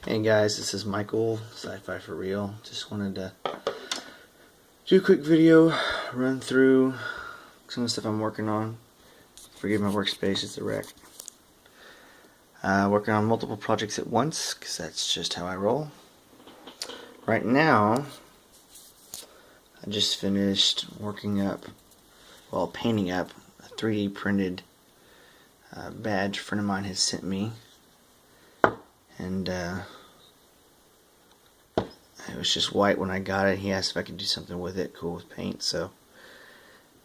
Hey guys, this is Michael, Sci-Fi4real. Just wanted to do a quick video, run through some of the stuff I'm working on. Forgive my workspace, it's a wreck. Working on multiple projects at once, because that's just how I roll. Right now, I just finished painting up a 3D printed badge a friend of mine has sent me. And it was just white when I got it. He asked if I could do something with it, cool with paint, so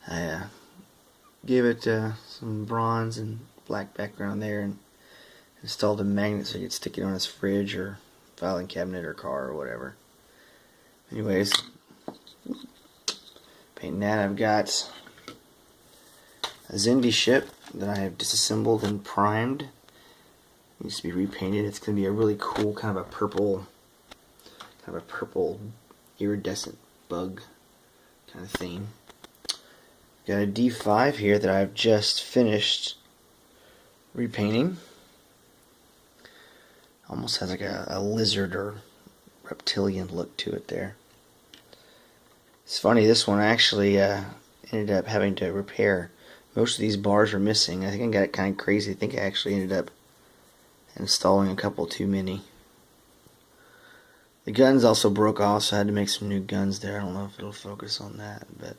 I gave it some bronze and black background there and installed a magnet so he could stick it on his fridge or filing cabinet or car or whatever. Anyways, painting that, I've got a Xindi ship that I have disassembled and primed. It needs to be repainted. It's going to be a really cool kind of a purple iridescent bug kind of theme. Got a D5 here that I've just finished repainting. Almost has like a lizard or reptilian look to it there. It's funny, this one I actually ended up having to repair. Most of these bars are missing. I think I got it kind of crazy. I think I actually ended up installing a couple too many. The guns also broke off, so I had to make some new guns there. I don't know if it'll focus on that, but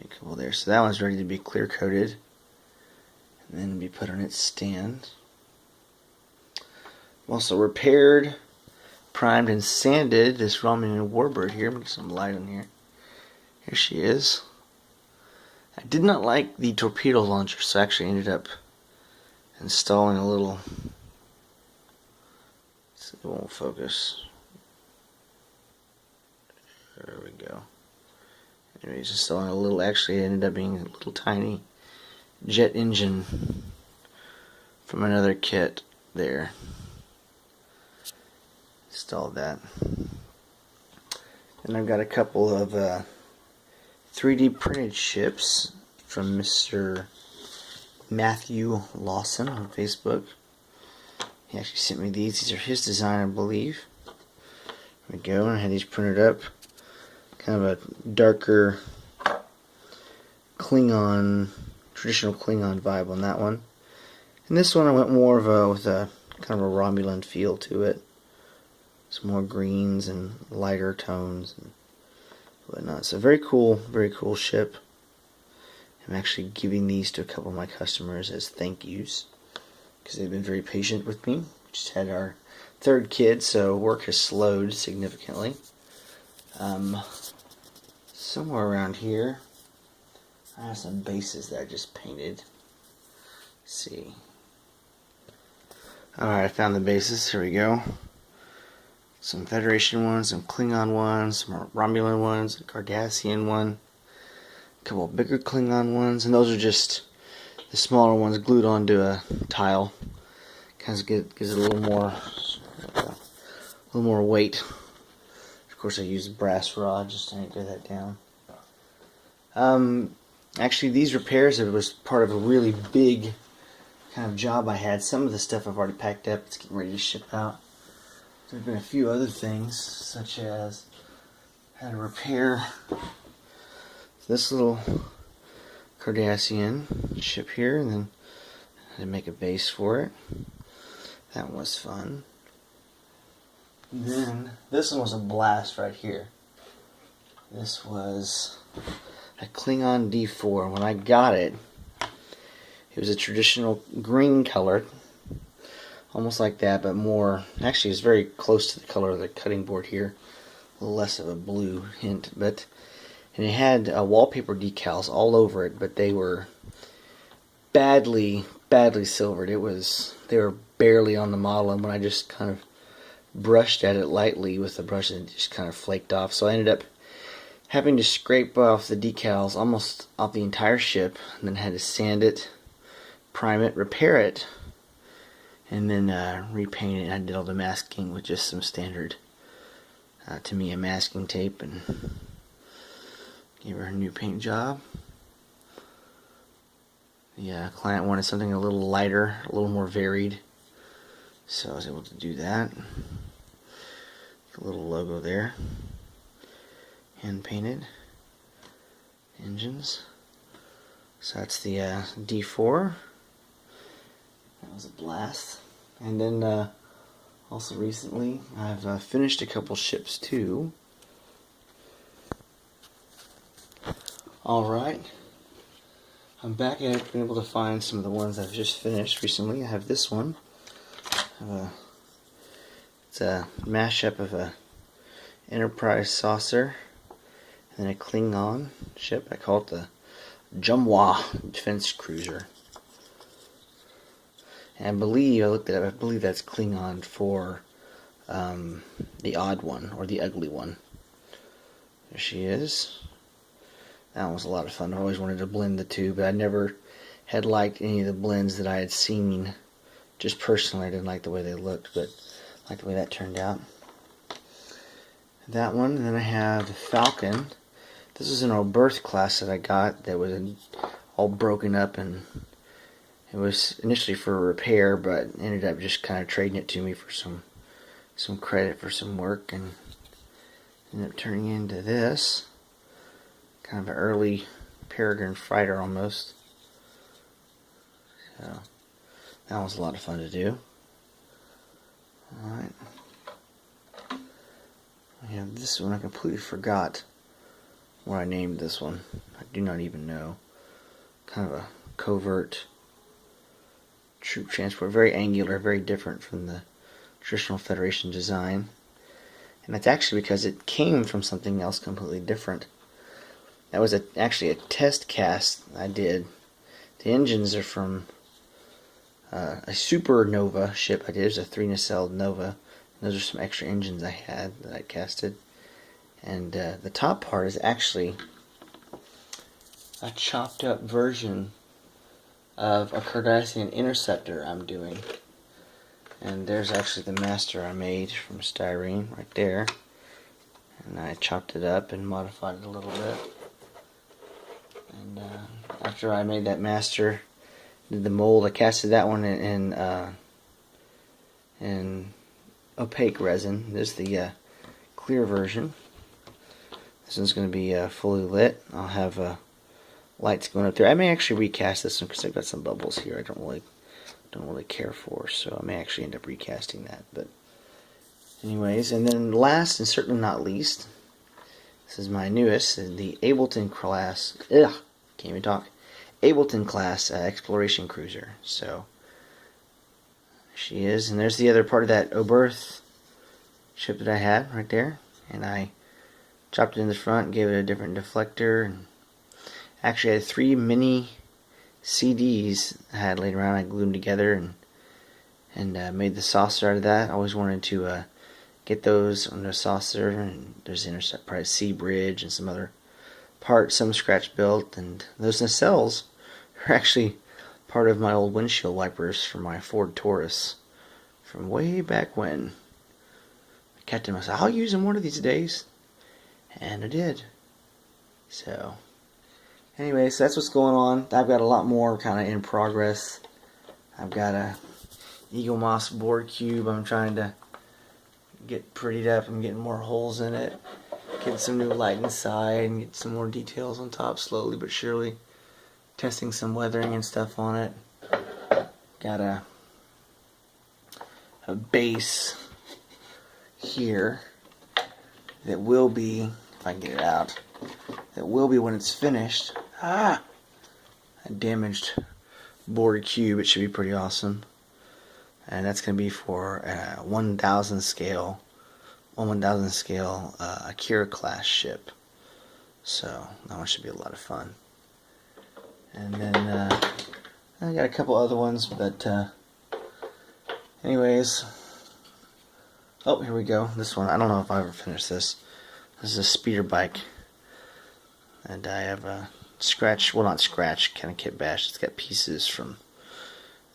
a couple there. So that one's ready to be clear coated and then be put on its stand. I've also repaired, primed, and sanded this Romulan warbird here. Let me get some light on here. Here she is. I did not like the torpedo launcher, so I actually ended up installing a little. It won't focus. There we go. Anyways, installing a little, actually it ended up being a little tiny jet engine from another kit there. Installed that. And I've got a couple of 3D printed ships from Mr. Matthew Lawson on Facebook. He actually sent me these. These are his design, I believe. There we go. I had these printed up. Kind of a darker Klingon, traditional Klingon vibe on that one. And this one I went more of with a kind of a Romulan feel to it. Some more greens and lighter tones and whatnot. So very cool ship. I'm actually giving these to a couple of my customers as thank yous, because they've been very patient with me. We just had our third kid, so work has slowed significantly. Somewhere around here, I have some bases that I just painted. Let's see. Alright, I found the bases. Here we go. Some Federation ones, some Klingon ones, some Romulan ones, a Cardassian one, a couple of bigger Klingon ones, and those are just the smaller ones glued onto a tile. Kind of gives it a little more weight. Of course, I used brass rod just to anchor that down. Actually, these repairs, it was part of a really big kind of job I had. Some of the stuff I've already packed up. It's getting ready to ship out. There have been a few other things, such as I had to repair this little Cardassian ship here, and then I had to make a base for it. That was fun. And then this one was a blast right here. This was a Klingon D4. When I got it, it was a traditional green color, almost like that, but more. Actually, it's very close to the color of the cutting board here. A little less of a blue hint, but. And it had wallpaper decals all over it, but they were badly silvered. They were barely on the model, and when I just kind of brushed at it lightly with the brush, it just kind of flaked off. So I ended up having to scrape off the decals almost off the entire ship, and then had to sand it, prime it, repair it, and then repaint it. And I did all the masking with just some standard, to me, a masking tape, and gave her a new paint job. The client wanted something a little lighter, a little more varied. So I was able to do that. The little logo there. Hand painted engines. So that's the D4. That was a blast. And then also recently I've finished a couple ships too. Alright. I'm back at it, been able to find some of the ones I've just finished recently. I have this one. It's a mashup of a Enterprise saucer and a Klingon ship. I call it the Jumwah defense cruiser. And I believe, I looked it up, I believe that's Klingon for the odd one, or the ugly one. There she is. That one was a lot of fun. I always wanted to blend the two, but I never had liked any of the blends that I had seen. Just personally, I didn't like the way they looked, but I like the way that turned out. That one, and then I have the Falcon. This is an old Birth class that I got that was all broken up, and it was initially for repair, but ended up just kind of trading it to me for some credit for some work, and ended up turning into this. Kind of an early Peregrine fighter almost. So that was a lot of fun to do. Alright. I have this one. I completely forgot what I named this one. I do not even know. Kind of a covert troop transport. Very angular, very different from the traditional Federation design. And that's actually because it came from something else completely different. That was actually a test cast I did. The engines are from a supernova ship I did. It was a 3-nacelle Nova. Those are some extra engines I had that I casted. And the top part is actually a chopped up version of a Cardassian interceptor I'm doing. And there's actually the master I made from styrene right there. And I chopped it up and modified it a little bit. And after I made that master, did the mold, I casted that one in opaque resin. There's the clear version. This one's going to be fully lit. I'll have lights going up there. I may actually recast this one because I've got some bubbles here I don't really care for, so I may actually end up recasting that. But anyways, and then last and certainly not least, this is my newest, the Ableton class. Can't even talk. Ableton class exploration cruiser. So she is, and there's the other part of that Oberth ship that I had right there, and I chopped it in the front, gave it a different deflector, and actually had 3 mini CDs I had laid around. I glued them together and made the saucer out of that. I always wanted to get those on the saucer, and there's the Enterprise C bridge and some other parts, some scratch built, and those nacelles are actually part of my old windshield wipers for my Ford Taurus from way back when. Captain said, I'll use them one of these days, and I did. So anyways, that's what's going on. I've got a lot more kind of in progress. I've got a Eagle Moss board cube I'm trying to get prettied up. I'm getting more holes in it, getting some new light inside, and get some more details on top slowly but surely. Testing some weathering and stuff on it. Got a base here that will be, if I can get it out, that will be when it's finished. A damaged board cube. It should be pretty awesome. And that's going to be for a 1,000 scale Akira class ship. So that one should be a lot of fun. And then I got a couple other ones, but anyways. Oh, here we go. This one, I don't know if I ever finished this. This is a speeder bike. And I have a scratch, well not scratch, kind of kit bash. It's got pieces from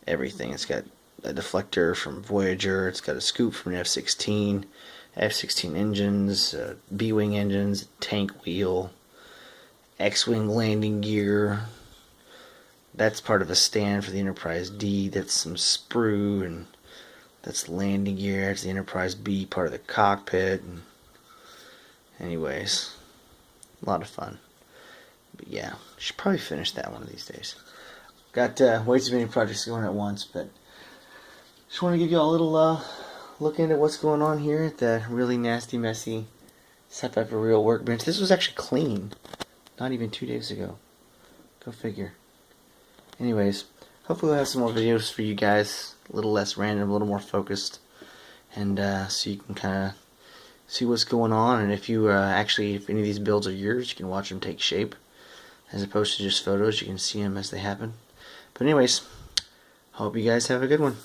everything. It's got a deflector from Voyager. It's got a scoop from an F-16. F-16 engines, B-wing engines, tank wheel, X-wing landing gear. That's part of a stand for the Enterprise D. That's some sprue, and That's landing gear. It's the Enterprise B part of the cockpit. And anyways, a lot of fun. But yeah, should probably finish that one of these days. Got way too many projects going at once, but just want to give you all a little look into what's going on here at the really nasty, messy Scifi4real workbench. This was actually clean not even 2 days ago. Go figure. Anyways, hopefully we'll have some more videos for you guys, a little less random, a little more focused, and so you can kind of see what's going on, and if you if any of these builds are yours, you can watch them take shape, as opposed to just photos. You can see them as they happen. But anyways, hope you guys have a good one.